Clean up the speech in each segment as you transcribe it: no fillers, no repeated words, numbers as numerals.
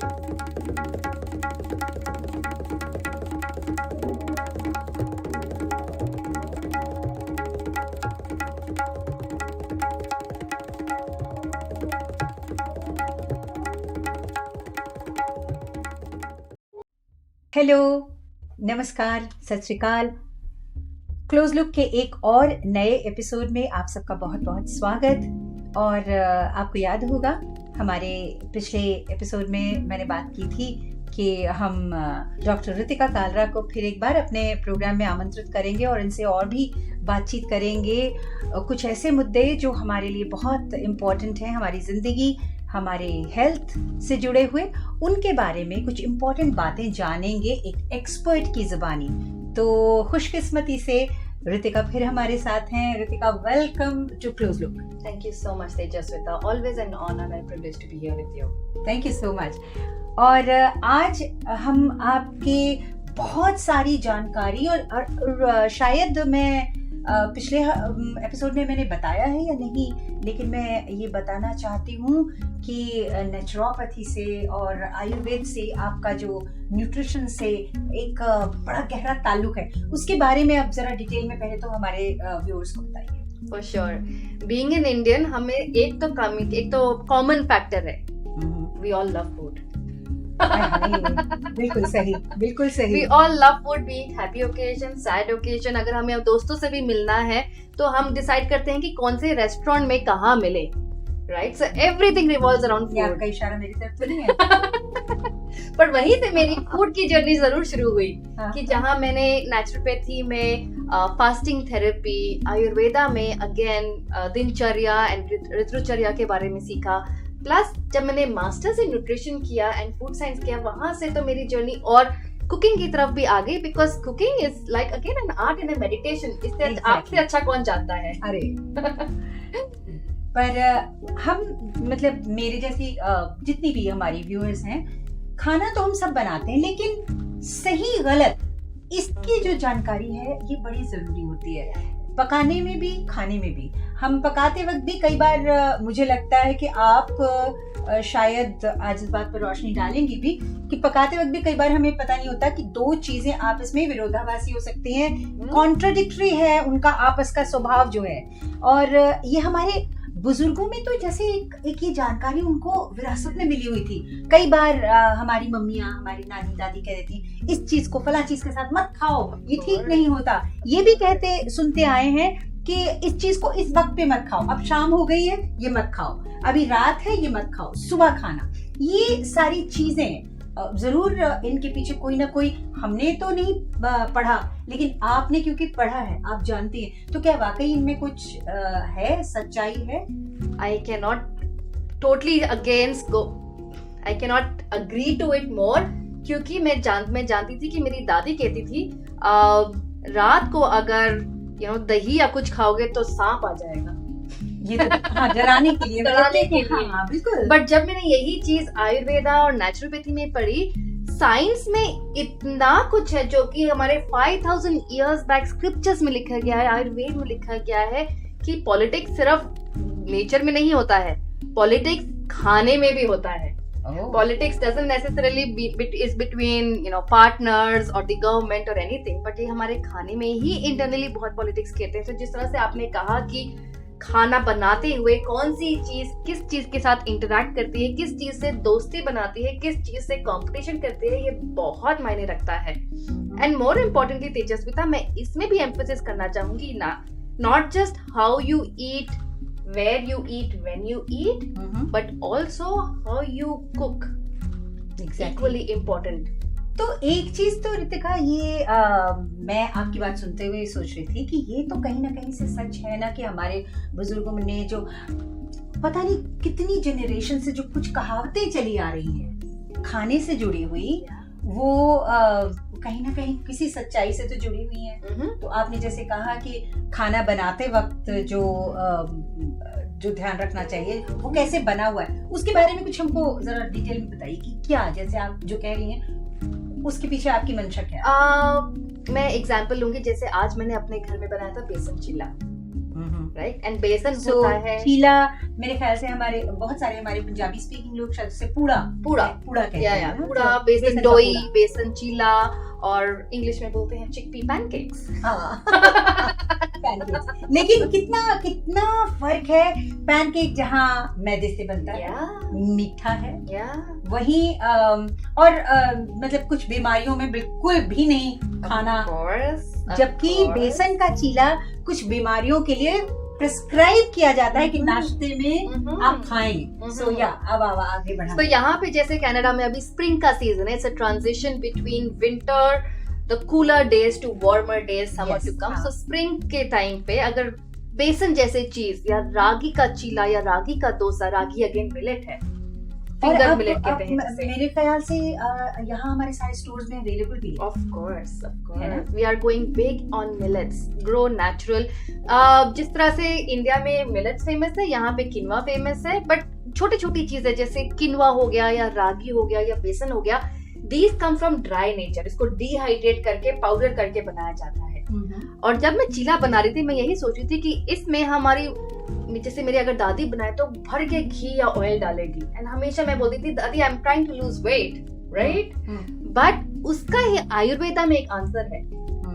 Hello, नमस्कार, सत श्री अकाल। क्लोज लुक के एक और नए एपिसोड में आप सबका बहुत बहुत स्वागत। और आपको याद होगा हमारे पिछले एपिसोड में मैंने बात की थी कि हम डॉक्टर ऋतिका कालरा को फिर एक बार अपने प्रोग्राम में आमंत्रित करेंगे और इनसे और भी बातचीत करेंगे, कुछ ऐसे मुद्दे जो हमारे लिए बहुत इम्पोर्टेंट हैं, हमारी ज़िंदगी, हमारे हेल्थ से जुड़े हुए, उनके बारे में कुछ इम्पोर्टेंट बातें जानेंगे एक एक्सपर्ट की ज़ुबानी। तो खुशकिस्मती से ऋतिका फिर हमारे साथ हैं। Ritika, welcome to close look. Thank you so much, Tejaswita. Always an honor and privilege to be here with you. Thank you so much. और आज हम आपके बहुत सारी जानकारी और शायद मैं पिछले एपिसोड में मैंने बताया है या नहीं, लेकिन मैं ये बताना चाहती हूँ कि नेचुरोपैथी से और आयुर्वेद से आपका जो न्यूट्रिशन से एक बड़ा गहरा ताल्लुक है, उसके बारे में आप जरा डिटेल में पहले तो हमारे व्यूअर्स को बताइए। For sure. Being an Indian, हमें एक तो कॉमन फैक्टर है, we all love food. बिल्कुल सही, बिल्कुल सही। We all love food, be it happy occasion, sad occasion. अगर हमें दोस्तों से भी मिलना है तो हम डिसाइड करते हैं कि कौन से रेस्टोरेंट में कहाँ मिले, right? So everything revolves around food. आपका इशारा मेरी तरफ तो नहीं है? पर वहीं से मेरी फूड की जर्नी जरूर शुरू हुई कि जहाँ मैंने नेचुरोपैथी में फास्टिंग थेरेपी, आयुर्वेदा में अगेन दिनचर्या एंड ऋतुचर्या के बारे में सीखा, प्लस जब मैंने मास्टर्स इन न्यूट्रिशन किया एंड फूड साइंस किया, वहां से तो मेरी जर्नी और कुकिंग की तरफ भी आ गई, because cooking is like again an art and a meditation. इससे आपसे अच्छा कौन जानता है? अरे पर हम मतलब मेरे जैसी जितनी भी हमारी व्यूअर्स हैं, खाना तो हम सब बनाते हैं, लेकिन सही गलत इसकी जो जानकारी है ये बड़ी जरूरी होती है, पकाने में भी खाने में भी। हम पकाते वक्त भी कई बार मुझे लगता है कि आप शायद आज इस बात पर रोशनी डालेंगी भी कि पकाते वक्त भी कई बार हमें पता नहीं होता कि दो चीजें आपस में विरोधाभासी हो सकती हैं, कॉन्ट्राडिक्टरी है उनका आपस का स्वभाव जो है। और ये हमारे बुजुर्गों में तो जैसे एक ये जानकारी उनको विरासत में मिली हुई थी। कई बार हमारी मम्मियाँ, हमारी नानी दादी कह देती इस चीज को फला चीज के साथ मत खाओ, ये ठीक नहीं होता। ये भी कहते सुनते आए हैं कि इस चीज को इस वक्त पे मत खाओ, अब शाम हो गई है ये मत खाओ, अभी रात है ये मत खाओ, सुबह खाना। ये सारी चीजें जरूर इनके पीछे कोई ना कोई, हमने तो नहीं पढ़ा, लेकिन आपने क्योंकि पढ़ा है, आप जानती हैं। तो क्या वाकई इनमें कुछ है, सच्चाई है? I cannot totally against go. I cannot agree to it more, क्योंकि मैं जानती थी कि मेरी दादी कहती थी रात को अगर दही या कुछ खाओगे तो सांप आ जाएगा। ये तो डराने के लिए, हाँ, बिल्कुल। बट जब मैंने यही चीज आयुर्वेदा और नेचुरोपैथी में पढ़ी, साइंस में इतना कुछ है जो कि हमारे 5000 इयर्स बैक स्क्रिप्चर्स में लिखा गया है, आयुर्वेद में लिखा गया है कि पॉलिटिक्स सिर्फ नेचर में नहीं होता है, पॉलिटिक्स खाने में भी होता है। Politics doesn't necessarily is between partners or the government or anything, but ये हमारे खाने में ही internally बहुत पॉलिटिक्स कहते हैं। तो जिस तरह से आपने कहा कि खाना बनाते हुए कौन सी चीज किस चीज के साथ इंटरैक्ट करती है, किस चीज से दोस्ती बनाती है, किस चीज से कंपटीशन करती है, ये बहुत मायने रखता है। एंड मोर इम्पोर्टेंटली तेजस्विता, मैं इसमें भी एम्फेसिस करना चाहूंगी ना, not just how you eat, where you eat, when you eat, but also how you cook. Exactly. Equally important. तो एक चीज तो ऋतिका ये मैं आपकी बात सुनते हुए सोच रही थी कि ये तो कहीं ना कहीं से सच है ना, कि हमारे बुजुर्गों ने जो पता नहीं कितनी जनरेशन से जो कुछ कहावतें चली आ रही हैं खाने से जुड़ी हुई, वो कहीं ना कहीं किसी सच्चाई से तो जुड़ी हुई है। तो आपने जैसे कहा कि खाना बनाते वक्त जो ध्यान रखना चाहिए वो कैसे बना हुआ है, उसके बारे में कुछ हमको जरा डिटेल में बताइए कि क्या, जैसे आप जो कह रही हैं उसके पीछे आपकी मंशा क्या है? मैं एग्जांपल लूंगी, जैसे आज मैंने अपने घर में बनाया था बेसन चिल्ला। राइट, एंड बेसन So, होता है चीला मेरे ख्याल से बहुत सारे हमारे पंजाबी स्पीकिंग लोग शायद उसे पूड़ा कहते या हैं ना? पूड़ा, तो बेसन का डोई, पूड़ा। बेसन चीला, और इंग्लिश में बोलते हैं चिकपी पैनकेक्स। हाँ पैनकेक्स। लेकिन कितना फर्क है, पैनकेक जहाँ मैदे से बनता है, मीठा है, वहीं मतलब कुछ बीमारियों में बिल्कुल भी नहीं खाना, जबकि बेसन का चीला कुछ बीमारियों के लिए प्रिस्क्राइब किया जाता है कि नाश्ते में आप खाएं। सो या अब आगे बढ़ा। तो यहाँ पे जैसे कनाडा में अभी स्प्रिंग का सीजन है, it's a transition between winter, the cooler days to warmer days, summer to come. So spring के टाइम पे अगर बेसन जैसे चीज या रागी का चीला या रागी का डोसा, रागी अगेन मिलेट है, फिंगर मिलेट कहते हैं जिसे। मेरे ख्याल से यहाँ हमारे सारे स्टोर्स में अवेलेबल भी है। Of course, we are going big on millets, grow natural. जिस तरह से इंडिया में मिलेट्स फेमस है, यहाँ पे किनवा फेमस है, बट छोटी छोटी चीजें जैसे किनवा हो गया या रागी हो गया या बेसन हो गया, these come from dry nature. इसको डिहाइड्रेट करके पाउडर करके बनाया जाता है। और जब मैं चीला बना रही थी, मैं यही सोच रही थी कि इसमें हमारी, जैसे मेरी अगर दादी बनाए तो भर के घी या ऑयल डालेगी, एंड हमेशा मैं बोलती थी दादी I am trying to lose weight, right, but उसका ही आयुर्वेदा में एक आंसर है,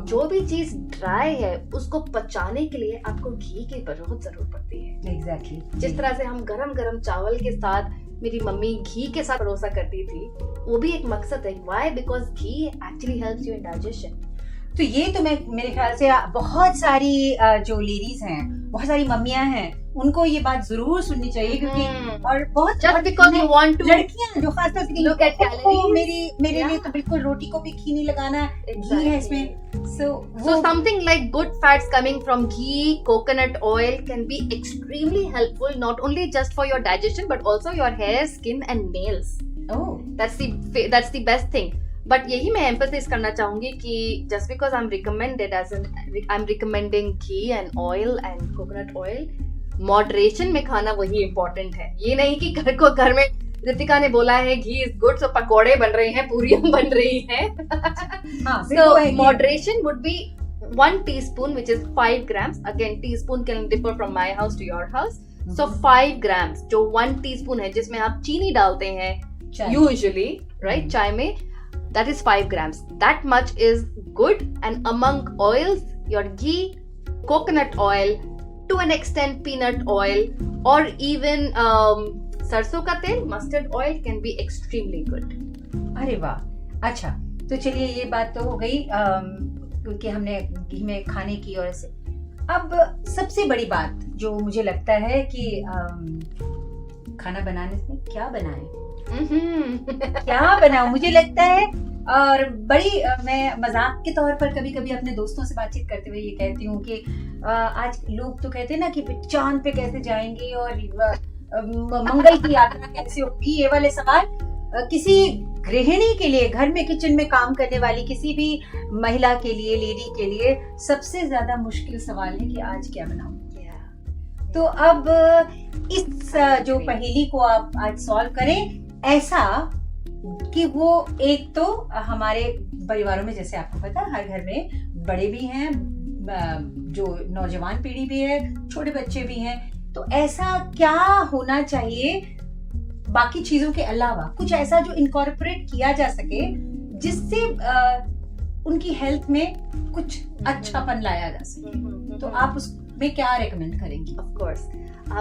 जो भी चीज ड्राई है उसको पचाने के लिए आपको घी की बहुत जरूरत पड़ती है। एग्जैक्टली जिस तरह से हम गरम गरम चावल के साथ मेरी मम्मी घी के साथ परोसा करती थी, वो भी एक मकसद है। Why? Because ghee actually helps you in digestion. तो ये तो मेरे ख्याल से बहुत सारी जो लेडीज हैं, बहुत सारी मम्मियां हैं, उनको ये बात जरूर सुननी चाहिए, क्योंकि और बहुत just because you want to, लड़कियां जो खासतौर से look at calories, मेरे लिए तो बिल्कुल रोटी को भी घी नहीं लगाना है, घी है इसमें। So something like good fats coming from ghee, coconut oil can be extremely helpful, not only just for your digestion but also your hair, skin and nails. Oh, that's the best thing. But यही मैं emphasise करना चाहूंगी कि just because I am recommending ghee and oil and coconut oil, moderation में खाना वही important है। ये नहीं कि घर में रितिका ने बोला है घी इज गुड, सो पकोड़े बन रहे हैं, पूरियां बन रही हैं। So moderation would be 1 teaspoon, which is 5 grams. Again, teaspoon can differ from my house to your house. So 5 grams, जो 1 teaspoon है, जिसमें आप चीनी डालते हैं usually, right, चाय में, that is 5 grams. That much is good. And among oils, your ghee, coconut oil, to an extent peanut oil, or even सरसों का तेल, mustard oil can be extremely good. अरे वाह, अच्छा, तो चलिए ये बात तो हो गई क्योंकि हमने घी में खाने की और ऐसे। अब सबसे बड़ी बात जो मुझे लगता है कि खाना बनाने में क्या बनाएं, क्या बनाऊं, मुझे लगता है, और बड़ी मैं मजाक के तौर पर कभी कभी अपने दोस्तों से बातचीत करते हुए ये कहती हूँ कि आज लोग तो कहते हैं ना कि चांद पे कैसे जाएंगे और मंगल की यात्रा कैसे होगी। ये वाले सवाल किसी गृहिणी के लिए, घर में किचन में काम करने वाली किसी भी महिला के लिए, लेडी के लिए सबसे ज्यादा मुश्किल सवाल है कि आज क्या बनाऊं। तो अब इस जो पहेली को आप आज सॉल्व करें, ऐसा कि वो एक तो हमारे परिवारों में, जैसे आपको पता है, हर घर में बड़े भी हैं, जो नौजवान पीढ़ी भी है, छोटे बच्चे भी हैं, तो ऐसा क्या होना चाहिए बाकी चीजों के अलावा, कुछ ऐसा जो इनकॉर्पोरेट किया जा सके जिससे उनकी हेल्थ में कुछ अच्छापन लाया जा सके। तो आप उसमें क्या रेकमेंड करेंगी? ऑफ कोर्स,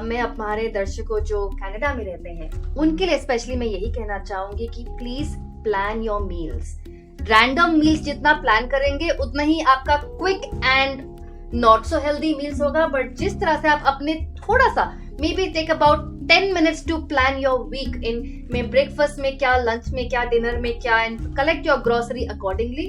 मैं हमारे दर्शकों जो कनाडा में रहते हैं उनके लिए स्पेशली मैं यही कहना चाहूंगी कि please plan your meals. Random meals जितना प्लान करेंगे उतना ही आपका quick and not so healthy meals होगा। बट जिस तरह से आप अपने थोड़ा सा, maybe take about 10 minutes to plan your week in में ब्रेकफास्ट में क्या, लंच में क्या, डिनर में क्या, and collect your grocery accordingly,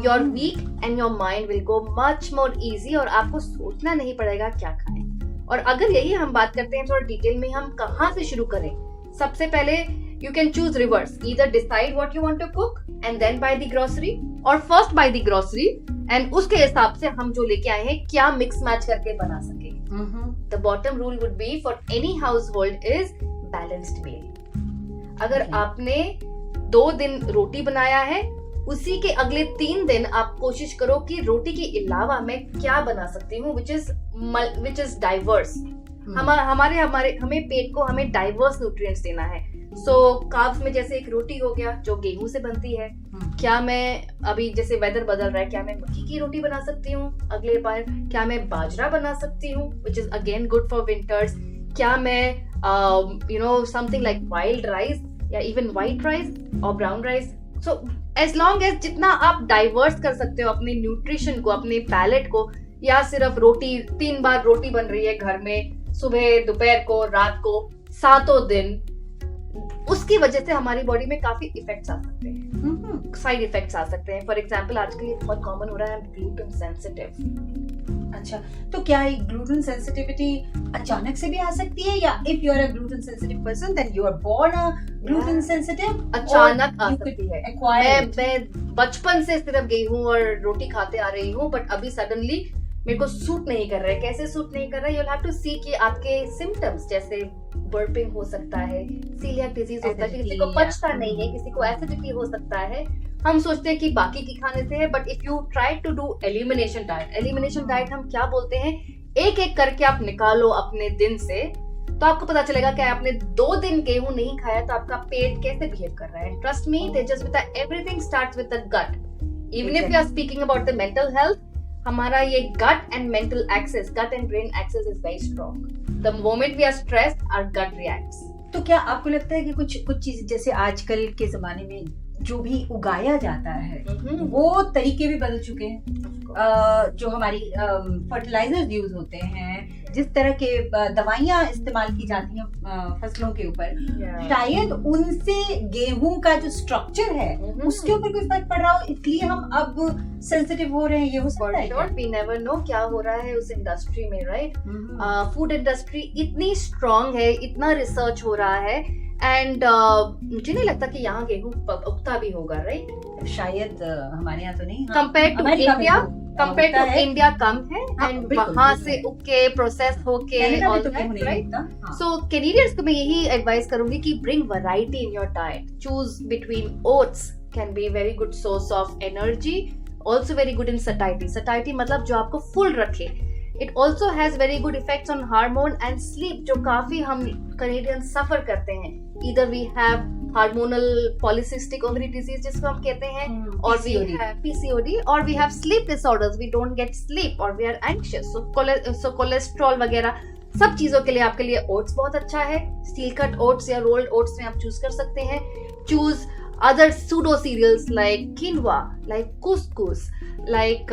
your week and your mind will go much more easy, और आपको सोचना नहीं पड़ेगा क्या खाएं। और अगर यही हम बात करते हैं थोड़ा डिटेल में, हम कहाँ से शुरू करें? सबसे पहले you can choose reverse, either decide what you want to cook and then buy the grocery, or first buy the grocery and उसके हिसाब से हम जो लेके आए हैं क्या मिक्स मैच करके बना सके। The bottom rule would be for any household is balanced meal. अगर आपने 2 दिन रोटी बनाया है उसी के अगले 3 दिन आप कोशिश करो कि रोटी के अलावा मैं क्या बना सकती हूँ विच इज डाइवर्स। हमें पेट को हमें डाइवर्स न्यूट्रिएंट्स देना है। सो कार्ब्स में जैसे एक रोटी हो गया जो गेहूं से बनती है, क्या मैं अभी जैसे वेदर बदल रहा है, क्या मैं मक्की की रोटी बना सकती हूँ अगले बार, क्या मैं बाजरा बना सकती हूँ which is again good for winters, क्या मैं समथिंग लाइक वाइल्ड राइस या इवन व्हाइट राइस और brown rice. So as long as जितना आप डाइवर्स कर सकते हो अपने न्यूट्रिशन को, अपने पैलेट को, या सिर्फ रोटी 3 बार रोटी बन रही है घर में, सुबह दोपहर को रात को 7 दिन, उसकी वजह से हमारी बॉडी में काफी इफेक्ट्स आ सकते हैं, साइड इफेक्ट्स आ सकते हैं। फॉर एग्जाम्पल आजकल ये बहुत कॉमन हो रहा है ग्लूटेन सेंसिटिव। अच्छा, तो क्या एक ग्लूटेन सेंसिटिविटी अचानक से भी आ सकती है, या if you are a gluten sensitive person then you are born a gluten sensitive? अचानक आ सकती है। मैं बचपन से सिर्फ गेहूं और रोटी खाते आ रही हूँ, बट अभी सडनली मेरे को सूट नहीं कर रहा है। कैसे सूट नहीं कर रहा है? यू विल हैव टू सी कि आपके सिम्टम्स जैसे बर्पिंग हो सकता है, सीलियाक डिजीज होता है, किसी को पचता नहीं है, किसी को एसिडिटी हो सकता है। हम सोचते हैं कि बाकी की खाने से है, but if you try to do elimination diet हम क्या बोलते हैं, एक एक करके आप निकालो अपने दिन से, तो आपको पता चलेगा कि आपने 2 दिन गेहूं नहीं खाया तो आपका पेट कैसे बिहेव कर रहा है। Trust me, everything starts with the gut. Even if you are speaking about the mental health, हमारा ये gut and mental axis, gut and brain axis is very strong. The moment we are stressed our gut reacts. तो क्या आपको लगता है कि कुछ चीज जैसे आजकल के जमाने में जो भी उगाया जाता है वो तरीके भी बदल चुके हैं? जो हमारी फर्टिलाइजर्स यूज होते हैं, जिस तरह के दवाइयां इस्तेमाल की जाती हैं फसलों के ऊपर, शायद उनसे गेहूं का जो स्ट्रक्चर है उसके ऊपर कोई फर्क पड़ रहा हो, इसलिए हम अब सेंसिटिव हो रहे हैं। ये हो सकता है? वी नेवर नो क्या हो रहा है उस इंडस्ट्री में, राइट? फूड इंडस्ट्री इतनी स्ट्रॉन्ग है, इतना रिसर्च हो रहा है, एंड मुझे नहीं लगता कि यहाँ गेहूं उगता भी होगा, राइट? शायद हमारे यहाँ तो नहीं। कंपेयर टू इंडिया कम है, एंड वहाँ से उग के प्रोसेस होके सो कैनेडियंस को मैं यही एडवाइस करूंगी कि bring variety in your diet, choose between oats can be very good source of energy, also very good in satiety मतलब जो आपको फुल रखे। It also has very good effects on hormone and sleep, जो काफी हम Canadians suffer करते हैं। Either we have hormonal polycystic ovary disease जिसको हम कहते हैं, और we have PCOD, और we have sleep disorders, we don't get sleep, और we are anxious, so cholesterol वगैरह सब चीजों के लिए आपके लिए ओट्स बहुत अच्छा है। स्टील कट ओट्स या रोल्ड ओट्स में आप चूज कर सकते हैं। Choose other pseudo cereals like quinoa, like couscous, like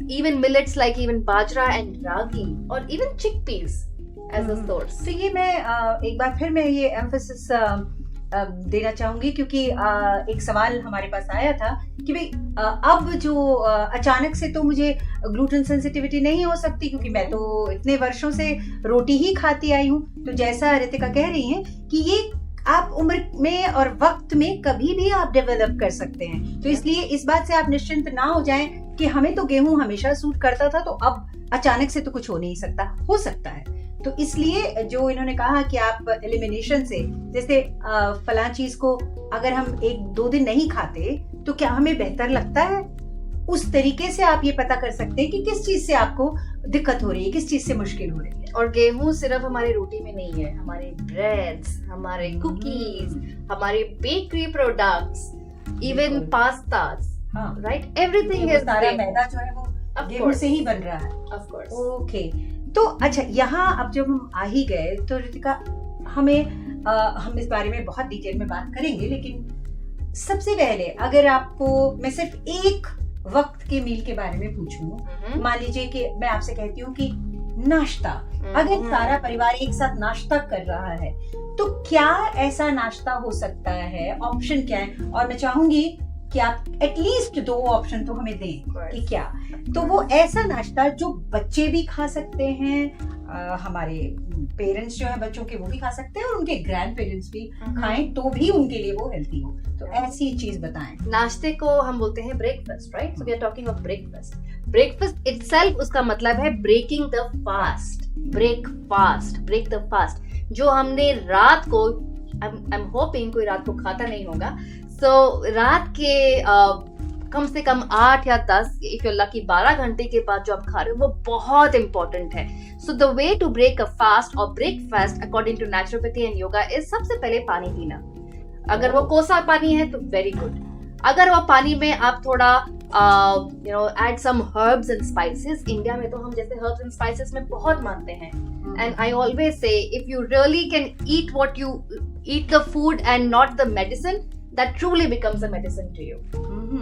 even millets like even bajra and ragi, or even chickpeas as a source. तो ये मैं एक बार फिर मैं ये emphasis देना चाहूंगी, क्योंकि एक सवाल हमारे पास आया था कि भाई अब जो अचानक से तो मुझे ग्लूटेन सेंसिटिविटी नहीं हो सकती, क्योंकि मैं तो इतने वर्षों से रोटी ही खाती आई हूँ। तो जैसा रितिका कह रही हैं कि ये आप उम्र में और वक्त में कभी भी आप डेवलप कर सकते हैं, तो इसलिए इस बात से आप निश्चिंत ना हो जाएं कि हमें तो गेहूं हमेशा सूट करता था तो अब अचानक से तो कुछ हो नहीं सकता, हो सकता है। तो इसलिए जो इन्होंने कहा कि आप एलिमिनेशन से, जैसे फलां चीज को अगर हम 1-2 दिन नहीं खाते तो क्या हमें बेहतर लगता है, उस तरीके से आप ये पता कर सकते हैं कि किस चीज से आपको दिक्कत हो रही है, किस चीज से मुश्किल हो रही है। और गेहूं सिर्फ हमारी रोटी में नहीं है, हमारे ब्रेड्स, हमारे कुकीज, हमारे bakery products, even pastas, right? Everything is सारा मैदा जो है वो गेहूं से ही बन रहा है। Of course. ओके, तो अच्छा, यहाँ अब जब हम आ ही गए तो रितिका हम इस बारे में बहुत डिटेल में बात करेंगे, लेकिन सबसे पहले अगर आपको मैं सिर्फ एक वक्त के मील के बारे में पूछूं, मान लीजिए कि मैं आपसे कहती हूँ कि नाश्ता, अगर सारा परिवार एक साथ नाश्ता कर रहा है तो क्या ऐसा नाश्ता हो सकता है, ऑप्शन क्या है? और मैं चाहूंगी कि आप एटलीस्ट 2 ऑप्शन तो हमें दें कि क्या तो वो ऐसा नाश्ता जो बच्चे भी खा सकते हैं, हमारे पेरेंट्स जो है बच्चों के वो भी खा सकते हैं, और उनके ग्रैंड पेरेंट्स भी खाएं तो भी उनके लिए वो हेल्थी हो। तो ऐसी चीज बताएं। नाश्ते को हम बोलते हैं breakfast, right? So we are talking of breakfast. Breakfast itself उसका मतलब है breaking the fast, break the fast. जो हमने रात को, आई एम होपिंग कोई रात को खाता नहीं होगा, सो रात के कम से कम 8 या 10, इफ यू लकी 12 घंटे के बाद जो आप खा रहे हो वो बहुत इंपॉर्टेंट है. So the way to break a fast और breakfast according to naturopathy and yoga is सबसे पहले पानी पीना. अगर वो कोसा पानी है तो वेरी गुड. अगर वो पानी में आप थोड़ा add some herbs and spices. India में तो हम जैसे herbs and spices में बहुत मानते हैं. And I always say, if you really can eat the food and not the medicine, that truly becomes a medicine to you.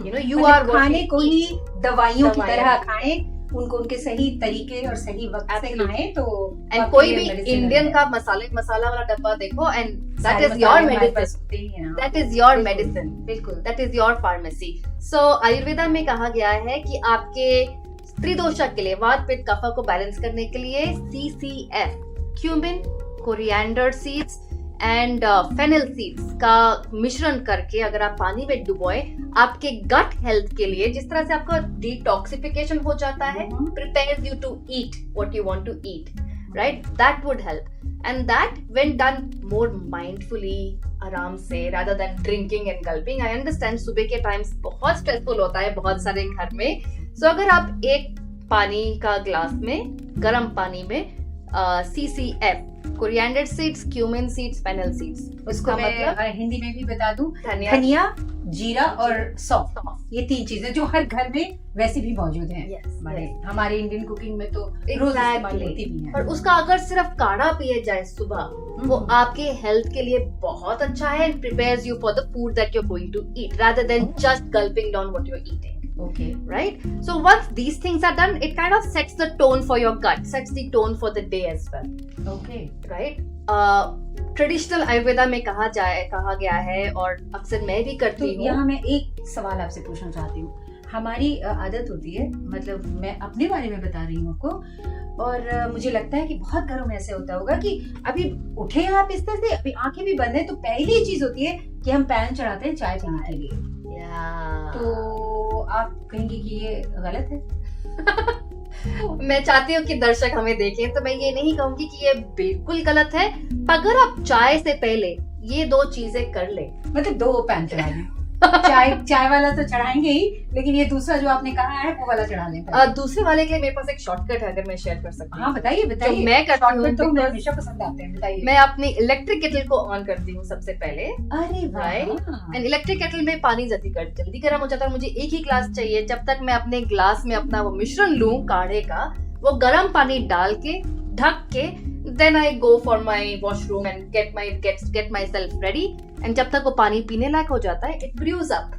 You know, you are खाने को ही दवाइयों की तरह खाएं, उनको उनके सही तरीके और सही वक्त से खाएं तो. And कोई भी इंडियन का मसाला वाला डब्बा देखो, and that is your medicine. That is your medicine. बिल्कुल. That is your pharmacy. So Ayurveda में कहा गया है कि आपके त्रिदोषा के लिए, वात पित्त कफ को बैलेंस करने के लिए CCF, cumin, coriander seeds and fennel seeds का मिश्रण करके अगर आप पानी में डुबोए, आपके गट हेल्थ के लिए, जिस तरह से आपका डिटॉक्सिफिकेशन हो जाता है, prepares you to eat what you want to eat, right? That would help. And that when done more mindfully, आराम से, rather than drinking and gulping. I understand सुबह के टाइम्स बहुत स्ट्रेसफुल होता है बहुत सारे घर में. So अगर आप एक पानी का ग्लास में, गर्म पानी में CCF, coriander seeds, cumin seeds, fennel seeds, उसको मैं हिंदी में भी बता दूं, धनिया, जीरा और सौंफ, ये 3 चीजें जो हर घर में वैसे भी मौजूद हैं. हमारे इंडियन कुकिंग में तो रोज इस्तेमाल होती भी है. पर उसका अगर सिर्फ काढ़ा पिए जाए सुबह, वो आपके हेल्थ के लिए बहुत अच्छा है. and prepares you for the food that you're going to eat rather than just gulping down what you're eating. Okay. Right? So once these things are done, it kind of sets the tone for your gut, sets the tone for the day as well. Okay. Right? Traditional Ayurveda में कहा गया है, और अक्सर मैं भी करती हूँ. यहाँ मैं एक सवाल आपसे पूछना चाहती हूँ. हमारी आदत होती है, मतलब मैं अपने बारे में बता रही हूँ आपको, और मुझे लगता है कि बहुत घरों में ऐसे होता होगा कि अभी उठे हैं आप इस तरह से, अभी आंखें भी बंद है, तो पहली चीज होती है कि हम पैन चढ़ाते हैं चाय पीने के लिए. तो आप कहेंगे कि ये गलत है? मैं चाहती हूँ कि दर्शक हमें देखें, तो मैं ये नहीं कहूंगी कि ये बिल्कुल गलत है. अगर आप चाय से पहले ये 2 चीजें कर ले, मतलब 2 पैन चढ़ा लें. चाय वाला तो चढ़ाएंगे ही, लेकिन ये दूसरा जो आपने कहा है वो वाला चढ़ा लें. दूसरे वाले के लिए मेरे पास एक शॉर्टकट है, अगर मैं शेयर कर सकती हूँ. हाँ बताइए. मैं करती हूँ, तो मुझे हमेशा पसंद आते हैं. बताइए. मैं अपनी इलेक्ट्रिक केटल को ऑन करती हूँ सबसे पहले. अरे वाह. एंड इलेक्ट्रिक केटल में पानी जल्दी गर्म हो जाता है. मुझे एक ही ग्लास चाहिए. जब तक मैं अपने ग्लास में अपना वो मिश्रण लूं काढ़े का, वो गर्म पानी डाल के ढक के, then I go for my washroom and get myself ready. And जब तक वो पानी पीने लायक हो जाता है, it brews up.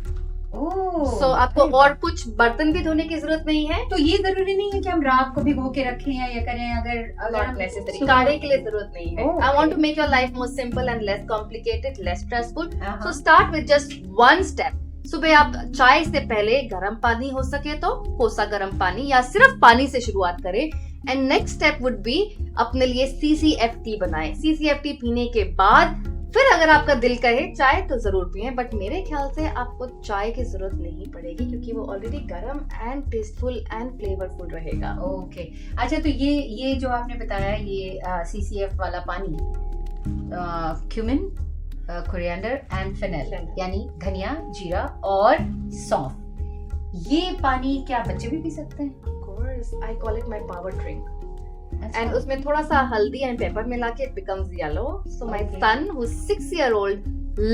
So आपको और कुछ बर्तन भी धोने की जरूरत नहीं है. तो ये जरूरी नहीं है कि हम रात को भिगो के रखें या करें. अगर necessary, काढ़े के लिए जरूरत नहीं है. I want to make your life more simple and less complicated, less stressful. So start with just one step. सुबह आप चाय से पहले गर्म पानी, हो सके तो कोसा गर्म पानी या सिर्फ पानी से शुरुआत करें. And next step would be अपने लिए CCF टी बनाएं. CCF टी पीने के बाद फिर अगर आपका दिल कहे चाय तो जरूर पिएं, बट मेरे ख्याल से आपको चाय की जरूरत नहीं पड़ेगी, क्योंकि वो ऑलरेडी गर्म एंड टेस्टफुल एंड फ्लेवरफुल रहेगा. ओके. अच्छा, तो ये जो आपने बताया, ये CCF वाला पानी, क्यूमिन, कोरिएंडर एंड फेनल, यानी धनिया, जीरा और सौंफ, ये पानी क्या बच्चे भी पी सकते हैं? Of course, I call it my power drink. And उसमें थोड़ा सा हल्दी एंड पेपर मिला के it becomes yellow. So my son, who's 6-year-old,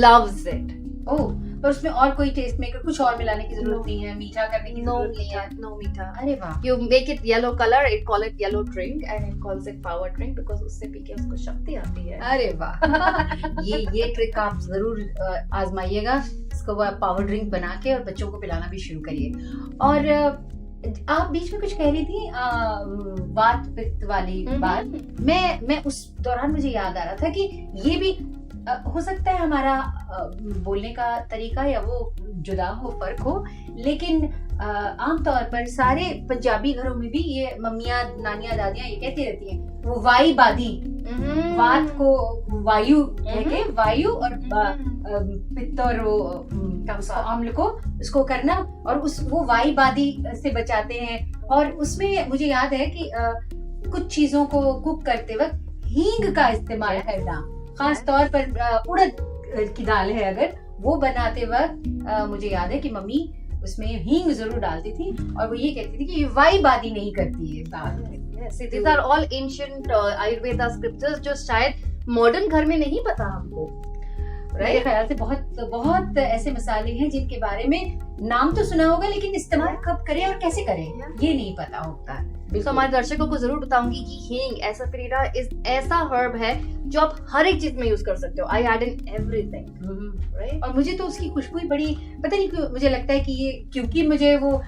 loves it. ओह, पर उसमें और कोई टेस्ट मेकर, कुछ और मिलाने की जरूरत नहीं है, मीठा करने की जरूरत नहीं है? No मीठा. अरे वाह. You make it yellow color, it call it yellow drink, and it calls it power drink because उससे पी के उसको शक्ति आती है. अरे वाह. ये ट्रिक आप जरूर आजमाइएगा. इसको पावर ड्रिंक बना के और बच्चों को पिलाना भी शुरू करिए. और आप बीच में कुछ कह रही थी वात पित्त वाली बात. मैं उस दौरान मुझे याद आ रहा था कि ये भी हो सकता है हमारा बोलने का तरीका या वो जुदा हो, फर्क हो, लेकिन आमतौर पर सारे पंजाबी घरों में भी ये मम्मियाँ, नानियाँ, दादियाँ ये कहती रहती हैं, वो वाई बादी, वात को वायु कह के, वायु और पित्त और अम्ल को उसको करना, और वो वाई बादी से बचाते हैं. और उसमें मुझे याद है कि कुछ चीजों को कुक करते वक्त हींग का इस्तेमाल करना, खास तौर पर उड़द की दाल है अगर वो बनाते वक्त, मुझे याद है कि मम्मी उसमें हींग जरूर डालती थी और वो ये कहती थी कि ये वाइब आदि नहीं करती है दाल में। Yes, these are all ancient Ayurveda scriptures जो शायद मॉडर्न घर में नहीं पता हमको, मेरे ख्याल से बहुत बहुत ऐसे मसाले हैं जिनके बारे में नाम तो सुना होगा लेकिन इस्तेमाल कब करें और कैसे करें ये नहीं पता होता। तो हमारे दर्शकों को जरूर बताऊंगी कि हींग एसाफेटिडा ऐसा हर्ब है जो आप हर एक चीज में यूज कर सकते हो। I add in everything, right. और मुझे तो उसकी खुशबू ही बड़ी, पता नहीं क्यों मुझे लगता है कि ये, क्योंकि मुझे वो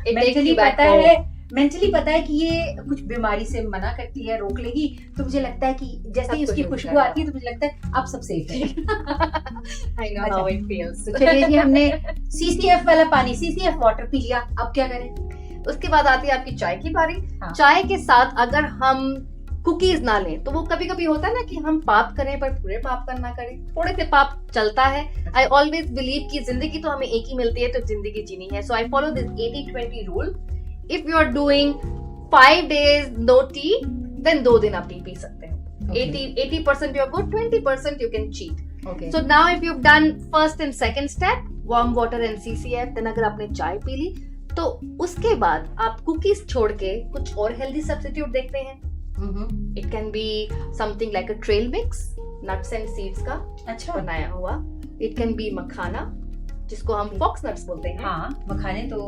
मेंटली पता है कि ये कुछ बीमारी से मना करती है, रोक लेगी, तो मुझे लगता है कि जैसे ही उसकी खुशबू आती है तो मुझे लगता है आप सब सेफ है। I know how it feels. तो चलिए जी, हमने CCF वाला पानी, CCF वाटर पी लिया, अब क्या करें? उसके बाद आती है आपकी चाय की बारी। हाँ। चाय के साथ अगर हम कुकीज ना लें तो वो कभी कभी होता है ना कि हम पाप करें पर पूरे पाप करना करें, थोड़े से पाप चलता है। आई ऑलवेज बिलीव कि जिंदगी तो हमें एक ही मिलती है तो जिंदगी जीनी है। So I follow this 80-20 rule. If you are doing 5 days no tea, then 2 दिन आप टी पी सकते हैं। 80% you are good, 20% you can cheat. Okay. So now if you've done first and second step, warm water and CCF, then अगर आपने चाय P ली तो उसके बाद आप कुकीज छोड़ के कुछ और हेल्दी सब्स्टिट्यूट देखते हैं। It can be something like a trail mix, nuts and seeds का अच्छा बनाया हुआ। It can be मखाना जिसको हम फॉक्स नट्स बोलते हैं। हाँ, मखाने तो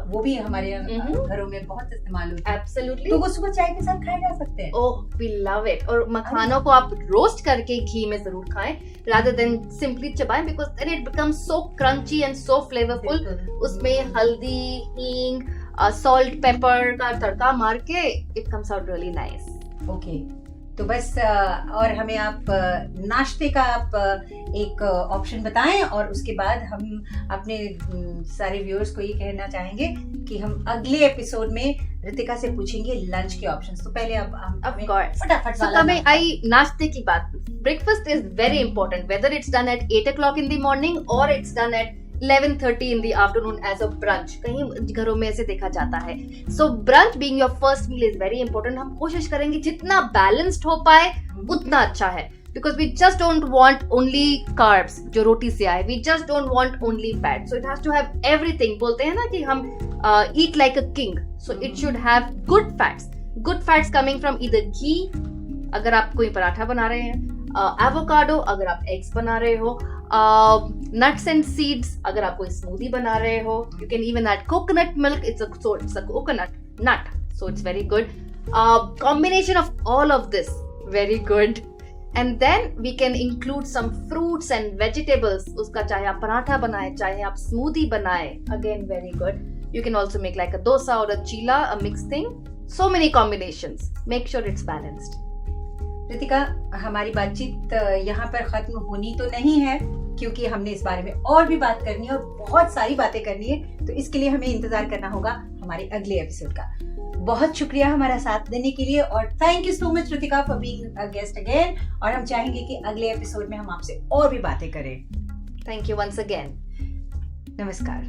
वो भी हमारे घरों में बहुत इस्तेमाल होते हैं। Absolutely. तो वो सुबह चाय के साथ खाए जा सकते हैं। Oh, we love it. और मखानों को आप रोस्ट करके घी में जरूर खाएं rather than simply चबाएं, because then it becomes so crunchy and so flavorful. उसमें हल्दी, हींग, salt, pepper का तड़का मार के it comes out really nice. Okay, तो बस और हमें आप नाश्ते का आप एक ऑप्शन बताएं और उसके बाद हम अपने सारे व्यूअर्स को ये कहना चाहेंगे कि हम अगले एपिसोड में रितिका से पूछेंगे लंच के ऑप्शंस। तो पहले अब फटाफट So coming आई नाश्ते की बात, breakfast is very important whether it's done at 8 o'clock in the morning or it's done at 11:30 in the afternoon as a brunch. कहीं घरों में ऐसे देखा जाता है। So brunch being your first meal is very important. हम कोशिश करेंगे जितना बैलेंस्ड हो पाए उतना अच्छा है, because we just don't want only carbs जो रोटी से आए, we just don't want only fat, so it has to have everything. बोलते हैं ना कि हम eat like a king, so it should have good fats coming from either ghee अगर आप कोई पराठा बना रहे हैं, एवोकाडो अगर आप एग्स बना रहे हो, nuts and seeds अगर आप कोई स्मूदी बना रहे हो, you can even add coconut milk. It's a coconut nut, so it's very good. Combination of all of this, very good. And then we can include some fruits and vegetables. उसका चाहे आप पराठा बनाए, चाहे आप smoothie बनाए, again very good. You can also make like a dosa or a chila, a mixed thing. So many combinations. Make sure it's balanced. Ritika, हमारी बातचीत यहाँ पर खत्म होनी तो नहीं है, क्योंकि हमने इस बारे में और भी बात करनी है और बहुत सारी बातें करनी है, तो इसके लिए हमें इंतजार करना होगा हमारे अगले एपिसोड का। बहुत शुक्रिया हमारा साथ देने के लिए और thank you so much Ritika for being a guest again. और हम चाहेंगे कि अगले एपिसोड में हम आपसे और भी बातें करें। Thank you once again. नमस्कार।